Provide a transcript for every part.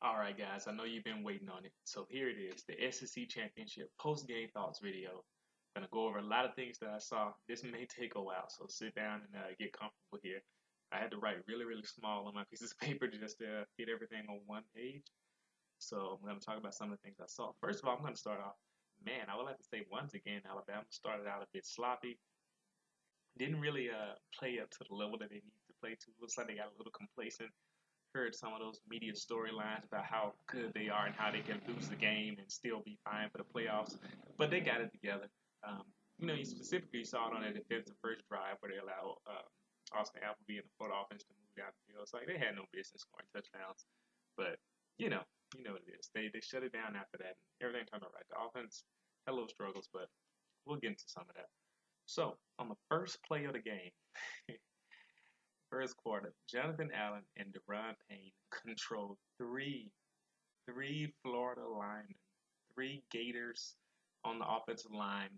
All right, guys, I know you've been waiting on it. So here it is, the SEC Championship post-game thoughts video. Gonna go over a lot of things that I saw. This may take a while, so sit down and get comfortable here. I had to write really, really small on my pieces of paper just to get everything on one page. So I'm gonna talk about some of the things I saw. First of all, I'm gonna start off. Man, I would like to say once again, Alabama started out a bit sloppy. Didn't really play up to the level that they needed to play to. Looks like they got a little complacent. Heard some of those media storylines about how good they are and how they can lose the game and still be fine for the playoffs, but they got it together. Um, you specifically saw it on that defensive first drive where they allowed Austin Appleby and the Florida offense to move down the field. It's like they had no business scoring touchdowns, but you know, you know what it is. They shut it down after that, and everything turned out right. The offense had a little struggles, but we'll get into some of that. So on the first play of the game, first quarter, Jonathan Allen and Deron Payne controlled three Florida linemen, three Gators on the offensive line.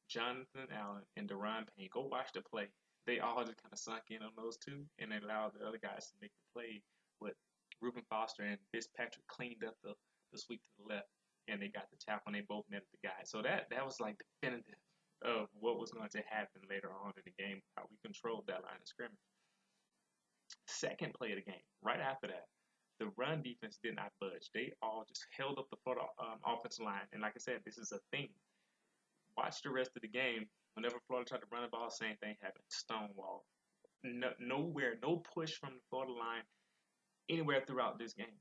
Jonathan Allen and Deron Payne. Go watch the play. They all just kind of sunk in on those two and they allowed the other guys to make the play with Reuben Foster and Fitzpatrick cleaned up the sweep to the left and they got the tackle and they both netted the guy. So that was like definitive of what was going to happen later on in the game, how we controlled that line of scrimmage. Second play of the game, right after that, the run defense did not budge. They all just held up the Florida offensive line. And like I said, this is a thing. Watch the rest of the game. Whenever Florida tried to run the ball, same thing happened. Stonewall. No, nowhere, no push from the Florida line anywhere throughout this game.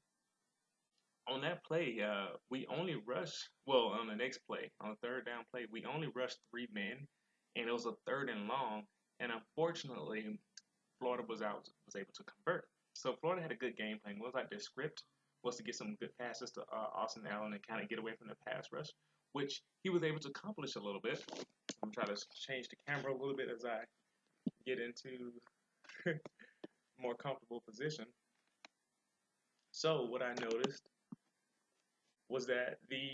On that play, we only rushed. Well, on the next play, on the third down play, we only rushed three men, and it was a third and long. And unfortunately, Florida was able to convert. So Florida had a good game plan. It was like their script was to get some good passes to Austin Allen and kind of get away from the pass rush, which he was able to accomplish a little bit. I'm trying to change the camera a little bit as I get into more comfortable position. So what I noticed was that the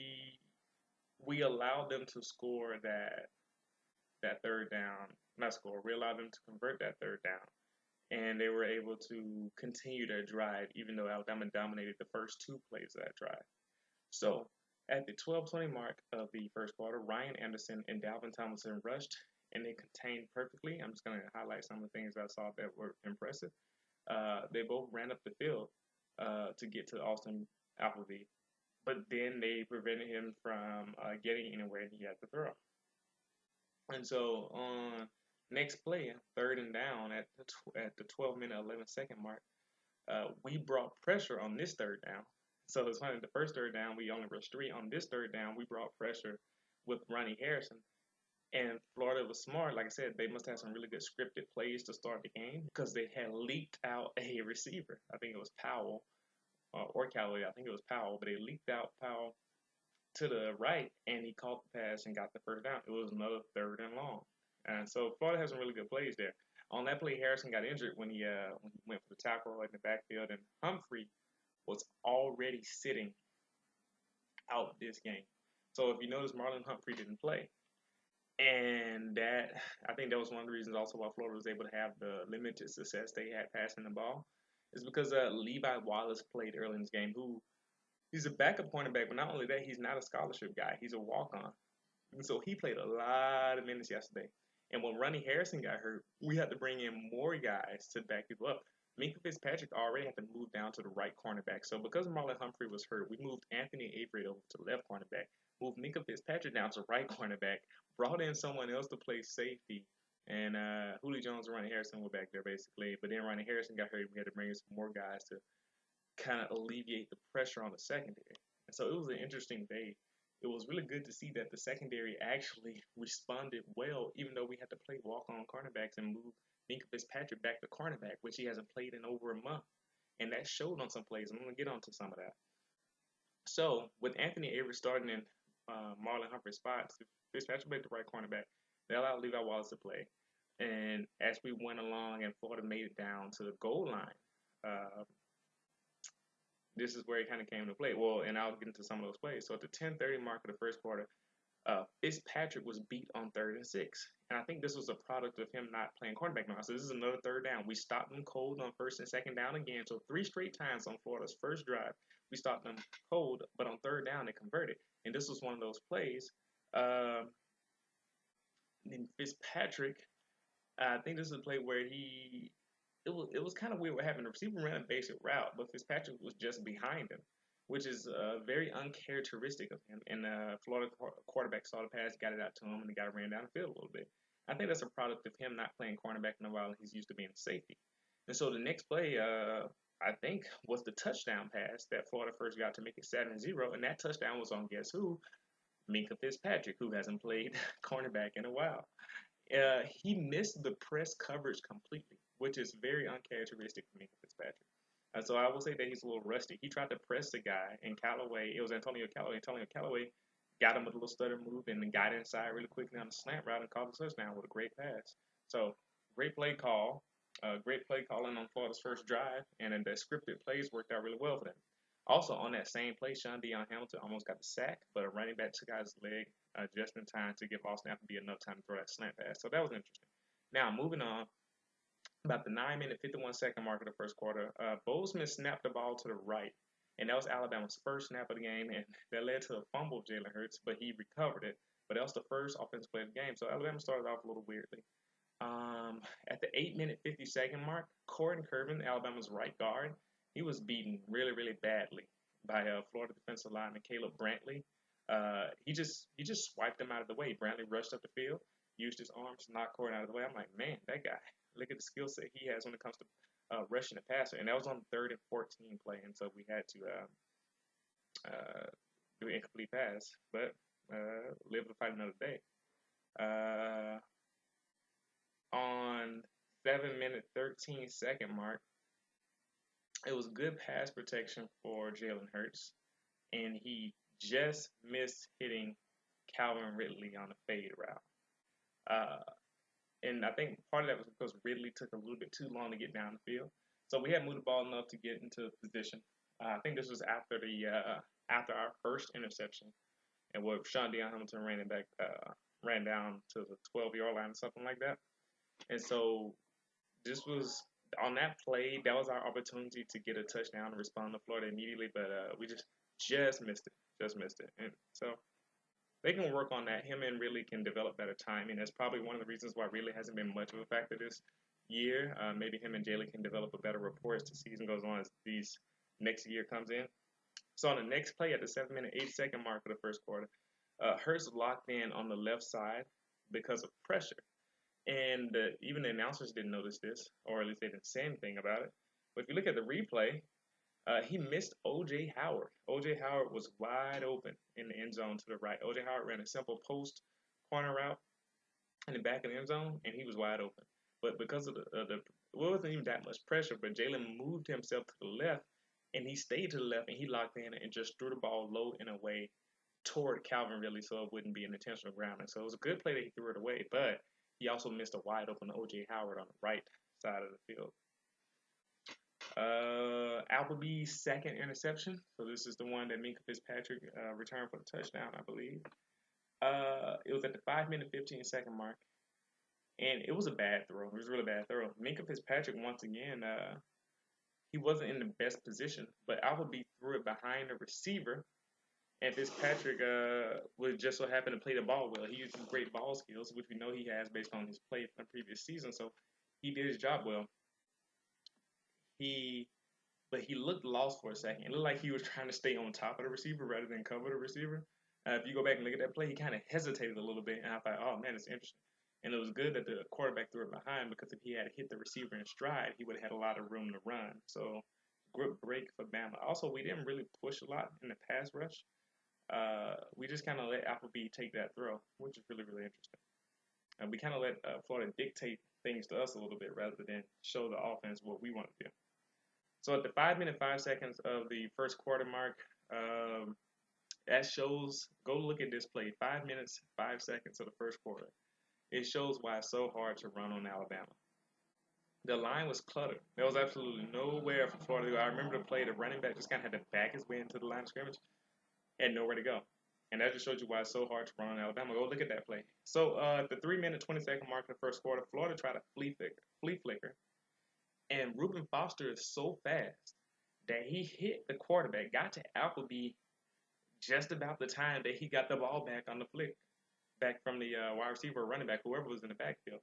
we allowed them to score that third down, not score. We allowed them to convert that third down and they were able to continue their drive even though Alabama dominated the first two plays of that drive. So at the 12:20 mark of the first quarter, Ryan Anderson and Dalvin Tomlinson rushed and they contained perfectly. I'm just going to highlight some of the things I saw that were impressive. They both ran up the field to get to Austin Appleby, but then they prevented him from getting anywhere and he had to throw. And so on next play, third and down at the 12-minute 11-second mark, we brought pressure on this third down. So it's funny, the first third down, we only rushed three. On this third down, we brought pressure with Ronnie Harrison. And Florida was smart. Like I said, they must have some really good scripted plays to start the game because they had leaked out a receiver. I think it was Powell or Callaway. I think it was Powell, but they leaked out Powell to the right, and he caught the pass and got the first down. It was another third and long. And so Florida has some really good plays there. On that play, Harrison got injured when he went for the tackle in the backfield, and Humphrey was already sitting out this game. So if you notice, Marlon Humphrey didn't play. And that, I think that was one of the reasons also why Florida was able to have the limited success they had passing the ball, is because Levi Wallace played early in this game, who he's a backup cornerback, but not only that, he's not a scholarship guy. He's a walk-on. And so he played a lot of minutes yesterday. And when Ronnie Harrison got hurt, we had to bring in more guys to back people up. Minkah Fitzpatrick already had to move down to the right cornerback. So because Marlon Humphrey was hurt, we moved Anthony Avery over to left cornerback, moved Minkah Fitzpatrick down to right cornerback, brought in someone else to play safety, and Julio Jones and Ronnie Harrison were back there basically. But then Ronnie Harrison got hurt. We had to bring in some more guys to kind of alleviate the pressure on the secondary. And so it was an interesting day. It was really good to see that the secondary actually responded well, even though we had to play walk-on cornerbacks and move Minkah Fitzpatrick back to cornerback, which he hasn't played in over a month. And that showed on some plays. I'm going to get onto some of that. So with Anthony Avery starting in Marlon Humphrey's spots, Fitzpatrick played the right cornerback. They allowed Levi Wallace to play. And as we went along and Florida made it down to the goal line, this is where it kind of came to play. Well, and I'll get into some of those plays. So at the 10:30 mark of the first quarter, Fitzpatrick was beat on 3rd and 6. And I think this was a product of him not playing quarterback now. So this is another 3rd down. We stopped them cold on 1st and 2nd down again. So 3 straight times on Florida's first drive, we stopped them cold, but on 3rd down, they converted. And this was one of those plays. Uh, Fitzpatrick, I think this is a play where it was kind of weird what happened. The receiver ran a basic route, but Fitzpatrick was just behind him, which is very uncharacteristic of him. And Florida quarterback saw the pass, got it out to him, and the guy ran down the field a little bit. I think that's a product of him not playing cornerback in a while. He's used to being a safety. And so the next play, I think, was the touchdown pass that Florida first got to make it 7-0, and that touchdown was on guess who? Minkah Fitzpatrick, who hasn't played cornerback in a while. He missed the press coverage completely, which is very uncharacteristic for Minkah Fitzpatrick. So I will say that he's a little rusty. He tried to press the guy, and Callaway, it was Antonio Callaway. Antonio Callaway got him with a little stutter move and got inside really quickly on the slant route and caught the touchdown with a great pass. So great play call, great play calling on Florida's first drive, and then the scripted plays worked out really well for them. Also on that same play, Sean Dion Hamilton almost got the sack, but a running back took out his leg just in time to give Austin Appleby enough time to throw that slant pass. So that was interesting. Now moving on, about the 9-minute 51-second mark of the first quarter, Bozeman snapped the ball to the right, and that was Alabama's first snap of the game, and that led to a fumble of Jalen Hurts, but he recovered it. But that was the first offensive play of the game, so Alabama started off a little weirdly. At the 8-minute 50-second mark, Corden Kirven, Alabama's right guard, he was beaten really, really badly by Florida defensive lineman Caleb Brantley. He just swiped him out of the way. Brantley rushed up the field, used his arms to knock Corden out of the way. I'm like, man, that guy. Look at the skill set he has when it comes to rushing the passer. And that was on the 3rd and 14 play, and so we had to do an incomplete pass, but live to fight another day. On 7-minute 13-second mark, it was good pass protection for Jalen Hurts, and he just missed hitting Calvin Ridley on a fade route. And I think part of that was because Ridley took a little bit too long to get down the field. So we had moved the ball enough to get into position. I think this was after our first interception, and where Sean Dion Hamilton ran down to the 12-yard line or something like that. And so this was on that play. That was our opportunity to get a touchdown and respond to Florida immediately, but we just missed it. Just missed it. And so they can work on that. Him and Ridley can develop better timing. That's probably one of the reasons why Ridley hasn't been much of a factor this year. Maybe him and Jalen can develop a better rapport as the season goes on, as these next year comes in. So on the next play at the 7-minute 8-second mark of the first quarter, Hurts locked in on the left side because of pressure. And even the announcers didn't notice this, or at least they didn't say anything about it. But if you look at the replay, he missed O.J. Howard. O.J. Howard was wide open in the end zone to the right. O.J. Howard ran a simple post corner route in the back of the end zone, and he was wide open. But because of it wasn't even that much pressure, but Jalen moved himself to the left, and he stayed to the left, and he locked in and just threw the ball low and away toward Calvin Ridley so it wouldn't be an intentional grounding. So it was a good play that he threw it away, but he also missed a wide open O.J. Howard on the right side of the field. Appleby's second interception. So this is the one that Minkah Fitzpatrick returned for the touchdown, I believe. It was at the 5-minute 15-second mark, and it was a bad throw. It was a really bad throw. Minkah Fitzpatrick, once again, he wasn't in the best position, but Appleby threw it behind the receiver, and Fitzpatrick would just so happen to play the ball well. He used some great ball skills, which we know he has based on his play from the previous season, so he did his job well. But he looked lost for a second. It looked like he was trying to stay on top of the receiver rather than cover the receiver. If you go back and look at that play, he kind of hesitated a little bit, and I thought, oh man, it's interesting. And it was good that the quarterback threw it behind, because if he had hit the receiver in stride, he would have had a lot of room to run. So, good break for Bama. Also, we didn't really push a lot in the pass rush. We just kind of let Appleby take that throw, which is really, really interesting. And we kind of let Florida dictate things to us a little bit rather than show the offense what we want to do. So at the 5-minute 5 seconds of the first quarter mark, that shows, go look at this play, 5 minutes, 5 seconds of the first quarter. It shows why it's so hard to run on Alabama. The line was cluttered. There was absolutely nowhere for Florida to go. I remember the play, the running back just kind of had to back his way into the line of scrimmage, had nowhere to go. And that just shows you why it's so hard to run on Alabama. Go look at that play. So at the 3-minute 20-second mark of the first quarter, Florida tried a flea flicker, and Reuben Foster is so fast that he hit the quarterback, got to Appleby just about the time that he got the ball back on the flick, back from the wide receiver or running back, whoever was in the backfield.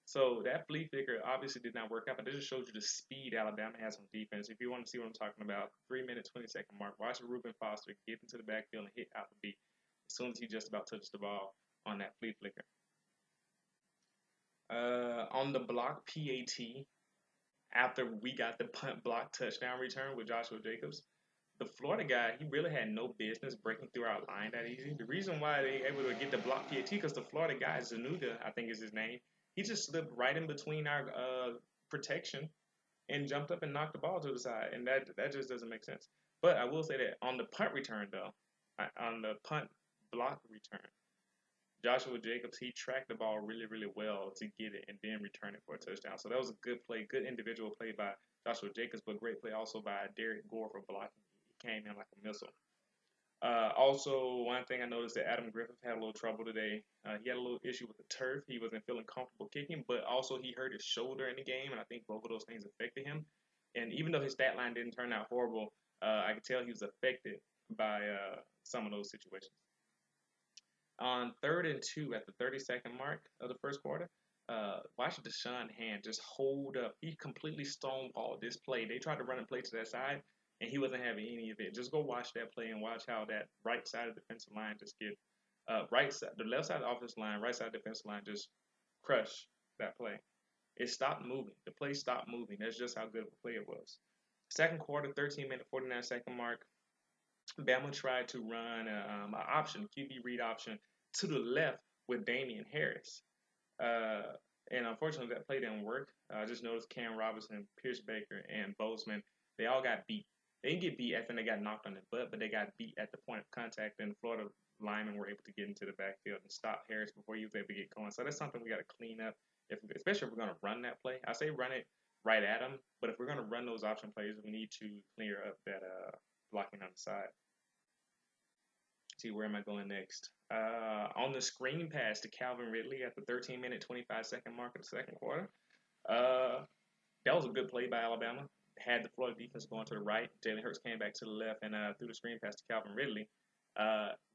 So that flea flicker obviously did not work out, but it just shows you the speed Alabama has on defense. If you want to see what I'm talking about, 3-minute 20-second mark, watch Reuben Foster get into the backfield and hit Appleby as soon as he just about touched the ball on that flea flicker. On the block PAT, after we got the punt block touchdown return with Joshua Jacobs, the Florida guy, he really had no business breaking through our line that easy. The reason why they able to get the block PAT because the Florida guy, Zanuga, I think is his name, he just slipped right in between our protection and jumped up and knocked the ball to the side, and that just doesn't make sense. But I will say that on the punt return, though, on the punt block return, Joshua Jacobs, he tracked the ball really, really well to get it and then return it for a touchdown. So that was a good play, good individual play by Joshua Jacobs, but great play also by Derek Gore for blocking. He came in like a missile. Also, one thing I noticed that Adam Griffith had a little trouble today. He had a little issue with the turf. He wasn't feeling comfortable kicking, but also he hurt his shoulder in the game, and I think both of those things affected him. And even though his stat line didn't turn out horrible, I could tell he was affected by some of those situations. On 3rd and 2 at the 30-second mark of the first quarter, watch Deshaun Hand just hold up. He completely stonewalled this play. They tried to run a play to that side, and he wasn't having any of it. Just go watch that play and watch how that right side of the defensive line just get right side, the left side of the offensive line, right side of the defensive line just crush that play. It stopped moving. The play stopped moving. That's just how good of a play it was. Second quarter, 13-minute, 49-second mark. Bama tried to run an option, QB read option, to the left with Damian Harris. And unfortunately, that play didn't work. I just noticed Cam Robinson, Pierce Baker, and Bozeman, they all got beat. They didn't get beat after they got knocked on the butt, but they got beat at the point of contact, and Florida linemen were able to get into the backfield and stop Harris before he was able to get going. So that's something we got to clean up, especially if we're going to run that play. I say run it right at him, but if we're going to run those option plays, we need to clear up that blocking on the side. See, where am I going next? On the screen pass to Calvin Ridley at the 13-minute, 25-second mark of the second quarter. That was a good play by Alabama. Had the Florida defense going to the right. Jalen Hurts came back to the left and threw the screen pass to Calvin Ridley.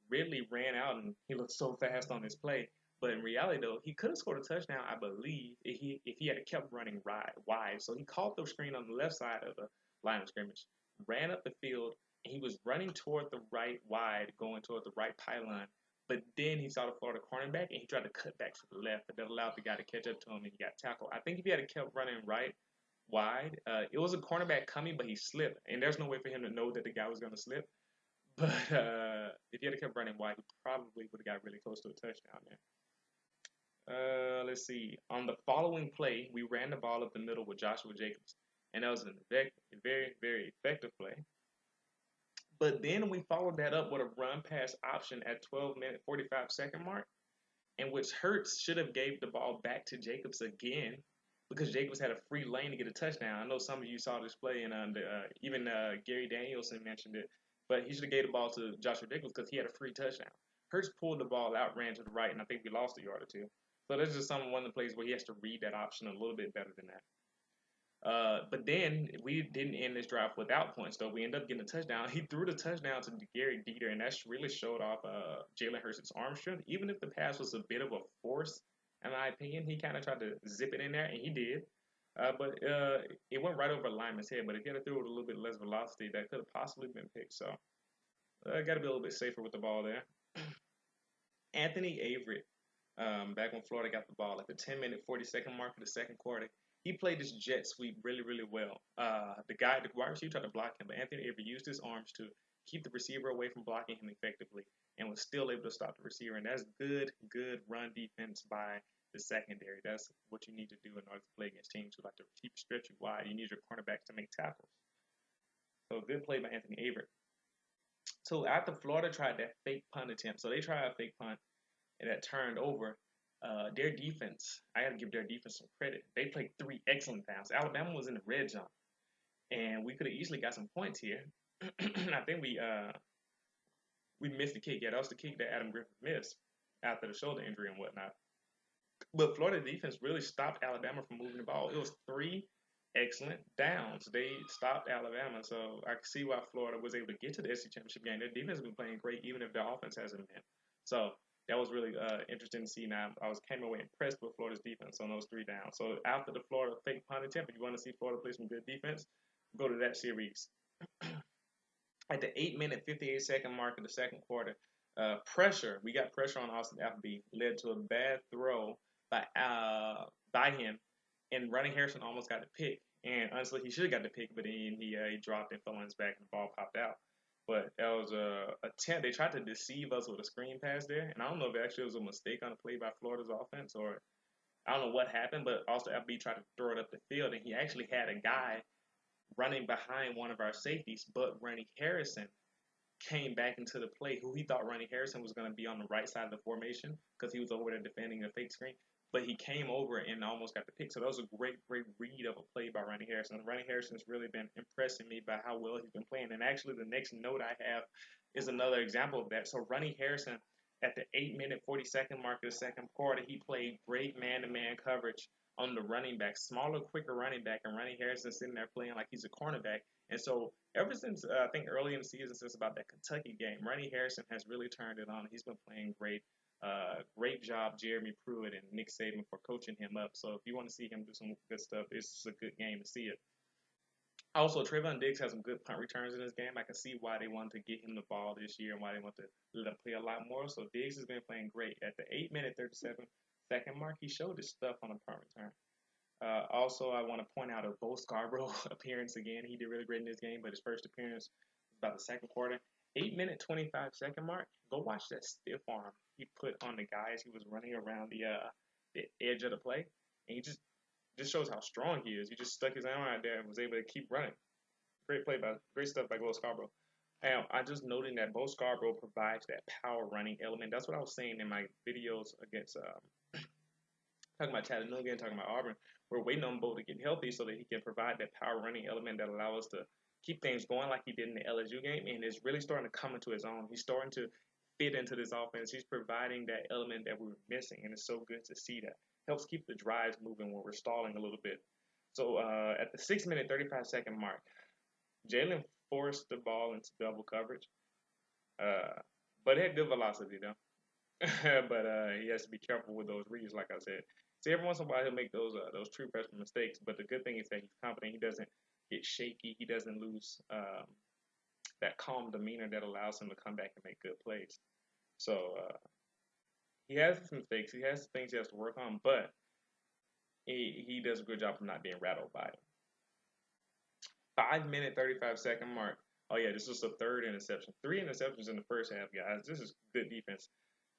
Ridley ran out and he looked so fast on this play. But in reality, though, he could have scored a touchdown, I believe, if he had kept running wide. So he caught the screen on the left side of the line of scrimmage, ran up the field, and he was running toward the right wide, going toward the right pylon. But then he saw the Florida cornerback, and he tried to cut back to the left, but that allowed the guy to catch up to him, and he got tackled. I think if he had kept running right wide, it was a cornerback coming, but he slipped, and there's no way for him to know that the guy was going to slip. But if he had kept running wide, he probably would have got really close to a touchdown there. Let's see. On the following play, we ran the ball up the middle with Joshua Jacobs, and that was a very, very effective play. But then we followed that up with a run pass option at 12-minute, 45-second mark, in which Hurts should have gave the ball back to Jacobs again because Jacobs had a free lane to get a touchdown. I know some of you saw this play, and even Gary Danielson mentioned it, but he should have gave the ball to Joshua Jacobs because he had a free touchdown. Hurts pulled the ball out, ran to the right, and I think we lost a yard or two. So that's just one of the plays where he has to read that option a little bit better than that. But then we didn't end this drive without points, though. We ended up getting a touchdown. He threw the touchdown to Gary Dieter, and that really showed off Jalen Hurts' arm strength. Even if the pass was a bit of a force, in my opinion, he kind of tried to zip it in there, and he did. But it went right over a lineman's head. But if he had threw it with a little bit less velocity, that could have possibly been picked. So I got to be a little bit safer with the ball there. Anthony Averett, back when Florida got the ball at the 10-minute, 40-second mark of the second quarter, he played this jet sweep really, really well. The wide receiver tried to block him, but Anthony Averett used his arms to keep the receiver away from blocking him effectively and was still able to stop the receiver. And that's good run defense by the secondary. That's what you need to do in order to play against teams who like to keep stretch you wide. You need your cornerbacks to make tackles. So good play by Anthony Averett. So after Florida tried that fake punt attempt, so they tried a fake punt and that turned over. Their defense, I got to give their defense some credit. They played 3 excellent downs. Alabama was in the red zone, and we could have easily got some points here. I think we we missed the kick. Yeah, that was the kick that Adam Griffin missed after the shoulder injury and whatnot. But Florida defense really stopped Alabama from moving the ball. It was three excellent downs. They stopped Alabama, so I can see why Florida was able to get to the SEC championship game. Their defense has been playing great, even if their offense hasn't been. So that was really interesting to see. Now I was came away impressed with Florida's defense on those three downs. So after the Florida fake punt attempt, if you want to see Florida play some good defense, go to that series. At the 8-minute 58-second mark of the second quarter, pressure. We got pressure on Austin Appleby, led to a bad throw by him, and Ronnie Harrison almost got the pick. And honestly, he should have got the pick, but then he dropped and fell on his back, and the ball popped out. But that was a attempt. They tried to deceive us with a screen pass there, and I don't know if it actually was a mistake on the play by Florida's offense, or I don't know what happened. But Austin Appleby tried to throw it up the field, and he actually had a guy running behind one of our safeties, but Ronnie Harrison came back into the play, who he thought Ronnie Harrison was going to be on the right side of the formation because he was over there defending a fake screen. But he came over and almost got the pick. So that was a great read of a play by Ronnie Harrison. Ronnie Harrison's really been impressing me by how well he's been playing. And actually, the next note I have is another example of that. So Ronnie Harrison, at the 8-minute 40-second mark of the second quarter, he played great man-to-man coverage on the running back, smaller, quicker running back, and Ronnie Harrison sitting there playing like he's a cornerback. And so ever since, I think early in the season, since about that Kentucky game, Ronnie Harrison has really turned it on. He's been playing great. Great job, Jeremy Pruitt and Nick Saban, for coaching him up. So if you want to see him do some good stuff, it's a good game to see it. Also, Trayvon Diggs has some good punt returns in this game. I can see why they wanted to get him the ball this year and why they want to let him play a lot more. So Diggs has been playing great. At the 8-minute 37-second mark, he showed his stuff on a punt return. Also, I want to point out a Bo Scarborough appearance again. He did really great in this game, but his first appearance was about the second quarter. 8-minute 25-second mark. Go watch that stiff arm he put on the guy as he was running around the edge of the play, and he just shows how strong he is. He just stuck his arm out there and was able to keep running. Great stuff by Bo Scarborough. And I just noting that Bo Scarborough provides that power running element. That's what I was saying in my videos against talking about Chattanooga and talking about Auburn. We're waiting on Bo to get healthy so that he can provide that power running element that allows us to keep things going like he did in the LSU game, and it's really starting to come into his own. He's starting to fit into this offense. He's providing that element that we were missing, and it's so good to see that. Helps keep the drives moving when we're stalling a little bit. So at the 6-minute 35-second mark, Jalen forced the ball into double coverage, but he had good velocity though. But he has to be careful with those reads, like I said. So every once in a while he'll make those true freshman mistakes, but the good thing is that he's confident. He doesn't get shaky. He doesn't lose that calm demeanor that allows him to come back and make good plays. So he has some mistakes. He has things he has to work on, but he does a good job of not being rattled by it. 5-minute 35-second mark. Oh yeah, this was the third interception. 3 interceptions in the first half, guys. This is good defense.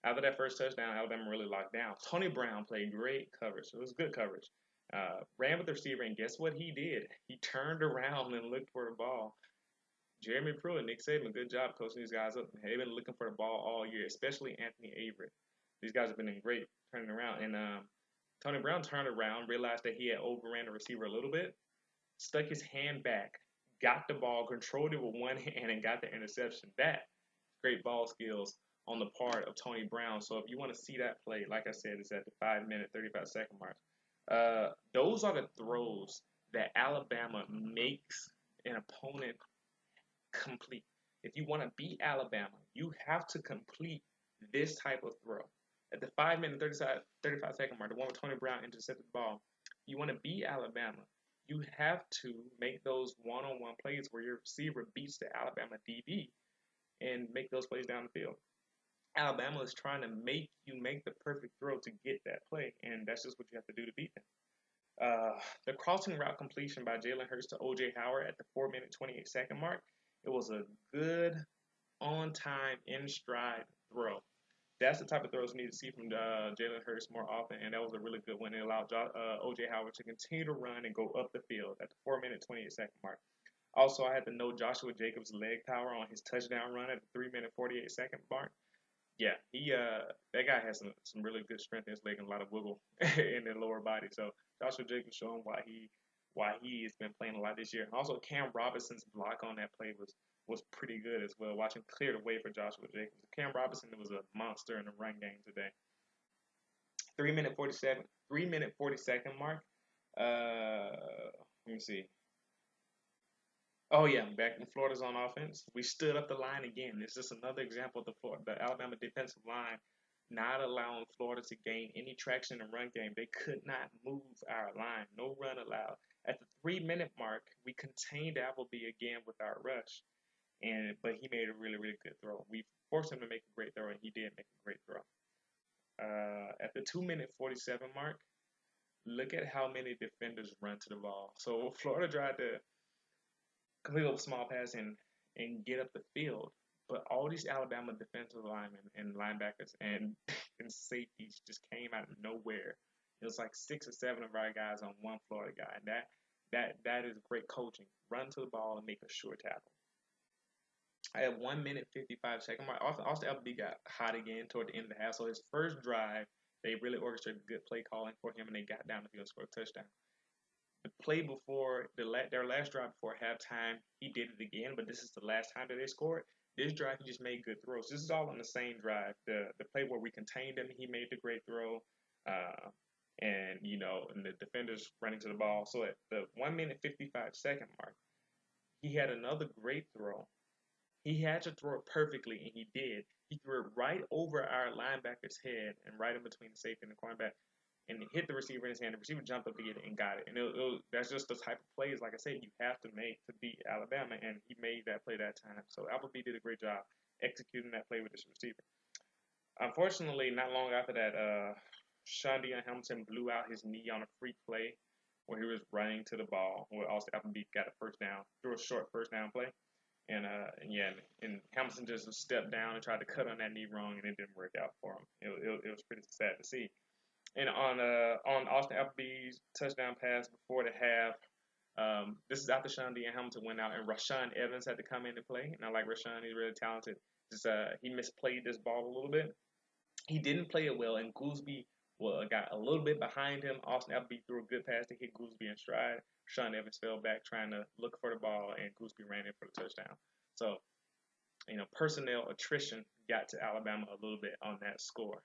After that first touchdown, Alabama really locked down. Tony Brown played great coverage. It was good coverage. Ran with the receiver, and guess what he did? He turned around and looked for the ball. Jeremy Pruitt, Nick Saban, good job coaching these guys up. They've been looking for the ball all year, especially Anthony Averett. These guys have been great turning around. And Tony Brown turned around, realized that he had overran the receiver a little bit, stuck his hand back, got the ball, controlled it with one hand, and got the interception. That great ball skills on the part of Tony Brown. So if you want to see that play, like I said, it's at the 5-minute 35-second mark. Those are the throws that Alabama makes an opponent complete. If you want to beat Alabama, you have to complete this type of throw. At the 5-minute 35-second mark, the one with Tony Brown intercepted the ball, you want to beat Alabama, you have to make those one-on-one plays where your receiver beats the Alabama DB and make those plays down the field. Alabama is trying to make you make the perfect throw to get that play, and that's just what you have to do to beat them. The crossing route completion by Jalen Hurts to O.J. Howard at the 4-minute 28-second mark, it was a good, on-time, in-stride throw. That's the type of throws we need to see from Jalen Hurts more often, and that was a really good one. It allowed O.J. Howard to continue to run and go up the field at the 4-minute 28-second mark. Also, I had to note Joshua Jacobs' leg power on his touchdown run at the 3-minute 48-second mark. Yeah, that guy has some really good strength in his leg and a lot of wiggle in the lower body. So Joshua Jacobs showing why he why he has been playing a lot this year. And also, Cam Robinson's block on that play was pretty good as well. Watching clear the way for Joshua Jacobs. Cam Robinson was a monster in the run game today. 3-minute 40-second mark. Let me see. Oh yeah, back in Florida's on offense. We stood up the line again. It's just another example of the Alabama defensive line not allowing Florida to gain any traction in the run game. They could not move our line. No run allowed. At the 3-minute mark, we contained Appleby again with our rush, but he made a really, really good throw. We forced him to make a great throw, and he did make a great throw. At the 2-minute 47 mark, look at how many defenders run to the ball. So Florida tried to complete a small pass and get up the field. But all these Alabama defensive linemen and linebackers and safeties just came out of nowhere. It was like 6 or 7 of our guys on one Florida guy. And that is great coaching. Run to the ball and make a sure tackle. I had 1-minute 55-second mark. Austin Appleby got hot again toward the end of the half. So his first drive, they really orchestrated good play calling for him, and they got down the field and scored a touchdown. The play before their last drive before halftime, he did it again, but this is the last time that they scored. This drive, he just made good throws. This is all on the same drive. The play where we contained him, he made the great throw, and the defenders running to the ball. So at the 1-minute 55-second mark, he had another great throw. He had to throw it perfectly, and he did. He threw it right over our linebacker's head and right in between the safety and the cornerback, and it hit the receiver in his hand. The receiver jumped up to get it and got it. And that's just the type of plays, like I said, you have to make to beat Alabama, and he made that play that time. So Appleby did a great job executing that play with this receiver. Unfortunately, not long after that, Sean Dion Hamilton blew out his knee on a free play where he was running to the ball, where Austin Appleby got a first down, threw a short first down play. And Hamilton just stepped down and tried to cut on that knee wrong, and it didn't work out for him. It was pretty sad to see. And on Austin Appleby's touchdown pass before the half, this is after Sean Dion Hamilton went out, and Rashaan Evans had to come in and play. And I like Rashaan; he's really talented. He misplayed this ball a little bit. He didn't play it well, and Goolsby got a little bit behind him. Austin Appleby threw a good pass to hit Goolsby in stride. Rashaan Evans fell back trying to look for the ball, and Goolsby ran in for the touchdown. So, personnel attrition got to Alabama a little bit on that score.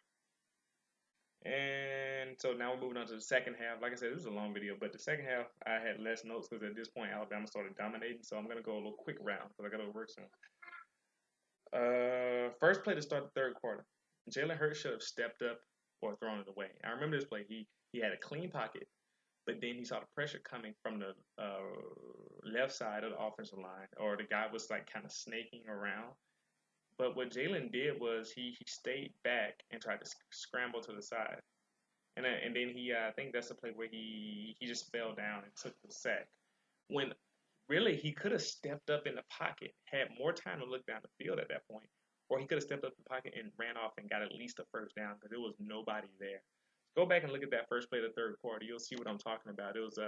And so now we're moving on to the second half. Like I said, this is a long video, but the second half I had less notes because at this point Alabama started dominating. So I'm going to go a little quick round because I got to work soon. First play to start the third quarter. Jalen Hurts should have stepped up or thrown it away. I remember this play. He had a clean pocket, but then he saw the pressure coming from the left side of the offensive line, or the guy was like kind of snaking around. But what Jalen did was he stayed back and tried to scramble to the side, and then I think that's the play where he just fell down and took the sack. When really he could have stepped up in the pocket, had more time to look down the field at that point, or he could have stepped up in the pocket and ran off and got at least a first down because there was nobody there. Go back and look at that first play of the third quarter. You'll see what I'm talking about. It was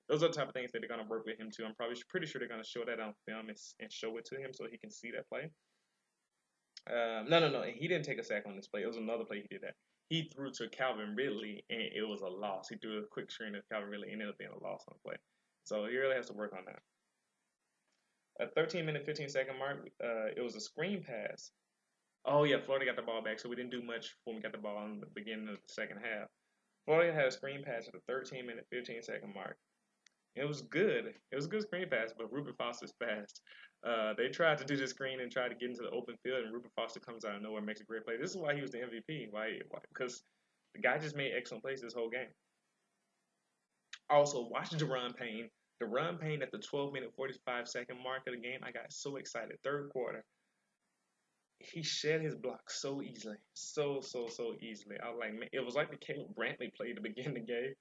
those are the type of things that they're gonna work with him too. I'm pretty sure they're gonna show that on film and show it to him so he can see that play. No. He didn't take a sack on this play. It was another play he did that. He threw to Calvin Ridley, and it was a loss. He threw a quick screen to Calvin Ridley, and it ended up being a loss on the play. So he really has to work on that. At 13-minute 15-second mark, it was a screen pass. Oh, yeah, Florida got the ball back, so we didn't do much when we got the ball in the beginning of the second half. Florida had a screen pass at the 13-minute 15-second mark. It was good. It was a good screen pass, but Reuben Foster's fast. They tried to do the screen and try to get into the open field, and Reuben Foster comes out of nowhere and makes a great play. This is why he was the MVP. Why? Because the guy just made excellent plays this whole game. Also, watch Daron Payne. Daron Payne at the 12-minute 45-second mark of the game, I got so excited. Third quarter. He shed his block so easily. So easily. I was like, man, it was like the Caleb Brantley play to begin the game.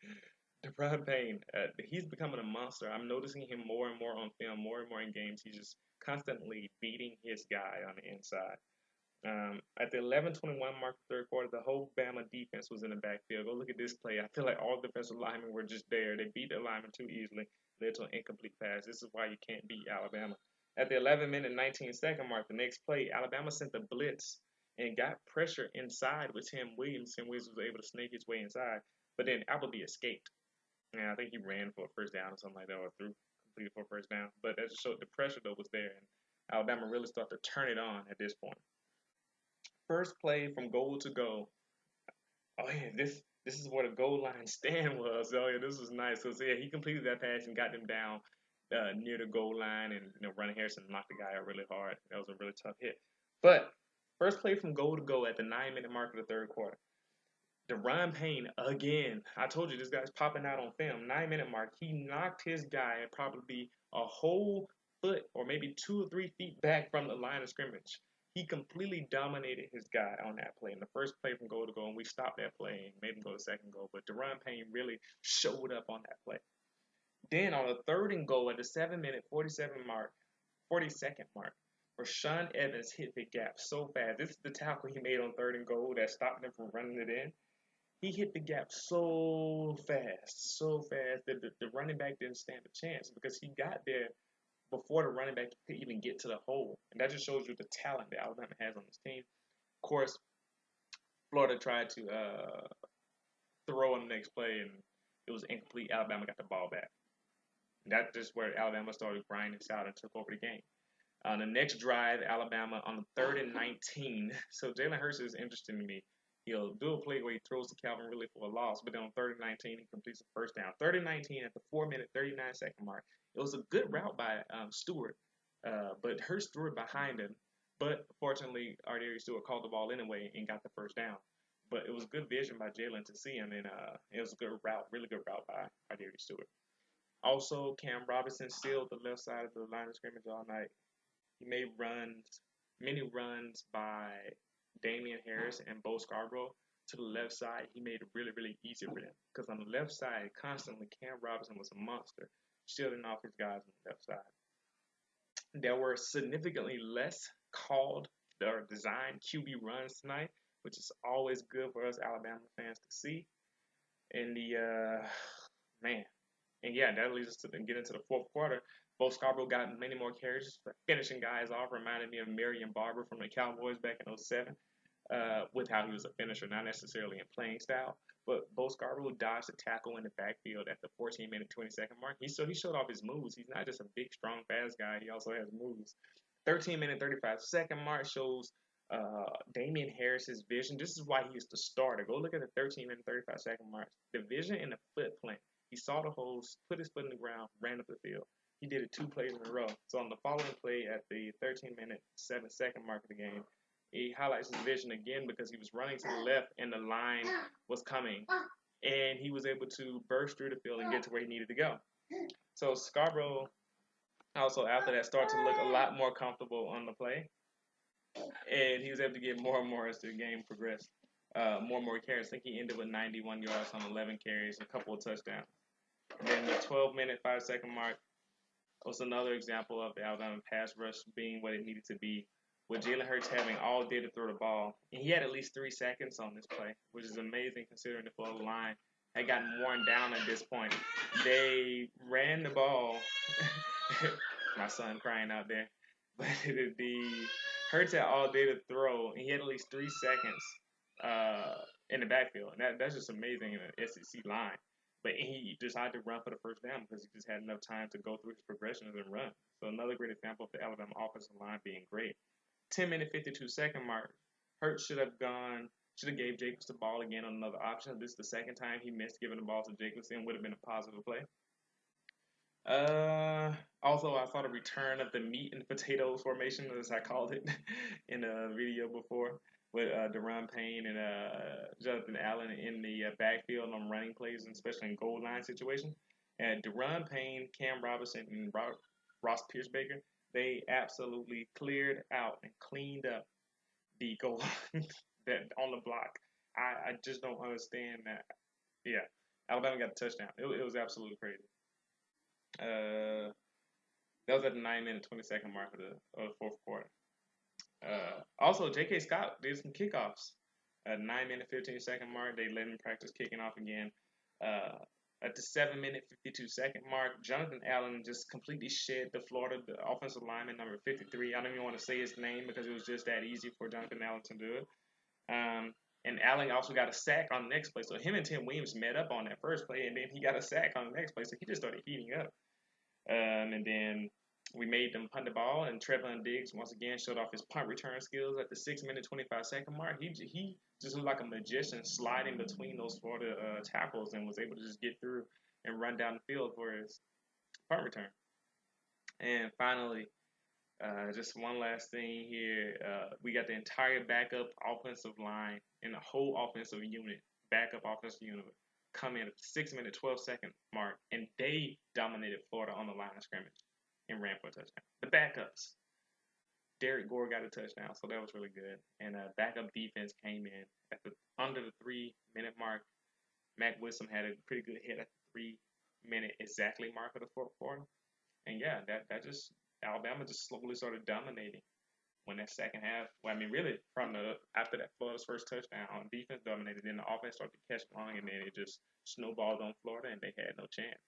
Daron Payne, he's becoming a monster. I'm noticing him more and more on film, more and more in games. He's just constantly beating his guy on the inside. At the 11:21 mark of the third quarter, the whole Bama defense was in the backfield. Go look at this play. I feel like all defensive linemen were just there. They beat the lineman too easily, led to an incomplete pass. This is why you can't beat Alabama. At the 11-minute 19-second mark, the next play, Alabama sent the blitz and got pressure inside with Tim Williams. Tim Williams was able to snake his way inside, but then Appleby escaped. And I think he ran for a first down or something like that, or threw completed for a first down. But that just showed the pressure though was there, and Alabama really started to turn it on at this point. First play from goal to go. Oh yeah, this is where the goal line stand was. Oh yeah, this was nice. So yeah, he completed that pass and got them down near the goal line, and Ronnie Harrison knocked the guy out really hard. That was a really tough hit. But first play from goal to go at the 9-minute mark of the third quarter. Deron Payne again. I told you this guy's popping out on film. 9-minute mark. He knocked his guy probably a whole foot or maybe 2 or 3 feet back from the line of scrimmage. He completely dominated his guy on that play. In the first play from goal to goal, and we stopped that play and made him go to second goal. But Deron Payne really showed up on that play. Then on the third and goal at the 7-minute 42nd mark, Rashaan Evans hit the gap so fast. This is the tackle he made on third and goal that stopped him from running it in. He hit the gap so fast that the running back didn't stand a chance because he got there before the running back could even get to the hole. And that just shows you the talent that Alabama has on this team. Of course, Florida tried to throw on the next play, and it was incomplete. Alabama got the ball back. And that's just where Alabama started grinding this out and took over the game. On the next drive, Alabama on the 3rd and 19. So Jalen Hurts is interesting to me. He'll do a play where he throws to Calvin Ridley for a loss, but then on 3rd and 19, he completes the first down. 3rd and 19 at the 4-minute 39-second mark. It was a good route by Stewart, but Hurts threw it behind him. But fortunately, Ardarius Stewart called the ball anyway and got the first down. But it was good vision by Jalen to see him, and it was a good route, really good route by Ardarius Stewart. Also, Cam Robinson sealed the left side of the line of scrimmage all night. He made many runs by Damian Harris and Bo Scarborough to the left side. He made it really, really easy for them because on the left side, constantly Cam Robinson was a monster, shielding off his guys on the left side. There were significantly less called or designed QB runs tonight, which is always good for us Alabama fans to see. And that leads us to then get into the fourth quarter. Bo Scarborough got many more carries, finishing guys off. Reminded me of Marion Barber from the Cowboys back in 07, with how he was a finisher, not necessarily in playing style. But Bo Scarborough dodged a tackle in the backfield at the 14-minute 20-second mark. He showed off his moves. He's not just a big, strong, fast guy. He also has moves. 13-minute 35-second mark shows Damian Harris's vision. This is why he is the starter. Go look at the 13-minute 35-second mark. The vision and the foot plant. He saw the holes, put his foot in the ground, ran up the field. He did it 2 plays in a row. So on the following play at the 13-minute 7-second mark of the game, he highlights his vision again because he was running to the left and the line was coming. And he was able to burst through the field and get to where he needed to go. So Scarborough also after that started to look a lot more comfortable on the play. And he was able to get more and more as the game progressed. More and more carries. I think he ended with 91 yards on 11 carries, a couple of touchdowns. And then the 12-minute 5-second mark was another example of the Alabama pass rush being what it needed to be, with Jalen Hurts having all day to throw the ball. And he had at least 3 seconds on this play, which is amazing considering the Florida line had gotten worn down at this point. They ran the ball. My son crying out there. But the Hurts had all day to throw, and he had at least 3 seconds in the backfield. And that's just amazing in an SEC line. But he decided to run for the first down because he just had enough time to go through his progressions and run. So another great example of the Alabama offensive line being great. 10-minute 52-second mark. Hurts should have gave Jacobs the ball again on another option. This is the second time he missed giving the ball to Jacobs, and would have been a positive play. Also, I saw the return of the meat and potatoes formation, as I called it in a video before, with Deron Payne and Jonathan Allen in the backfield on running plays, and especially in goal line situations. And Deron Payne, Cam Robinson, and Ross Pierce-Baker, they absolutely cleared out and cleaned up the goal that on the block. I just don't understand that. Yeah, Alabama got a touchdown. It was absolutely crazy. That was at the 9-minute 20-second mark of the fourth quarter. Also, J.K. Scott did some kickoffs. At 9-minute 15-second mark, they let him practice kicking off again. At the 7-minute 52-second mark, Jonathan Allen just completely shed the offensive lineman number 53. I don't even want to say his name because it was just that easy for Jonathan Allen to do it. And Allen also got a sack on the next play. So him and Tim Williams met up on that first play, and then he got a sack on the next play. So he just started heating up. And then we made them punt the ball, and Trevon Diggs once again showed off his punt return skills at the 6-minute 25-second mark. He just looked like a magician sliding between those Florida tackles and was able to just get through and run down the field for his punt return. And finally, just one last thing here. We got the entire backup offensive line and the whole offensive unit, backup offensive unit, come in at the 6-minute, 12-second mark, and they dominated Florida on the line of scrimmage and ran for a touchdown. The backups. Derek Gore got a touchdown, so that was really good. And backup defense came in at the under the 3-minute mark. Mac Wisdom had a pretty good hit at the 3-minute exactly mark of the fourth quarter. And yeah, that just Alabama just slowly started dominating when that second half. Well, I mean, really from after that Florida's first touchdown, defense dominated. Then the offense started to catch along, and then it just snowballed on Florida, and they had no chance.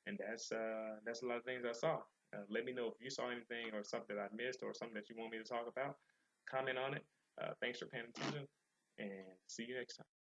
And that's a lot of things I saw. Let me know if you saw anything or something that I missed or something that you want me to talk about. Comment on it. Thanks for paying attention, and see you next time.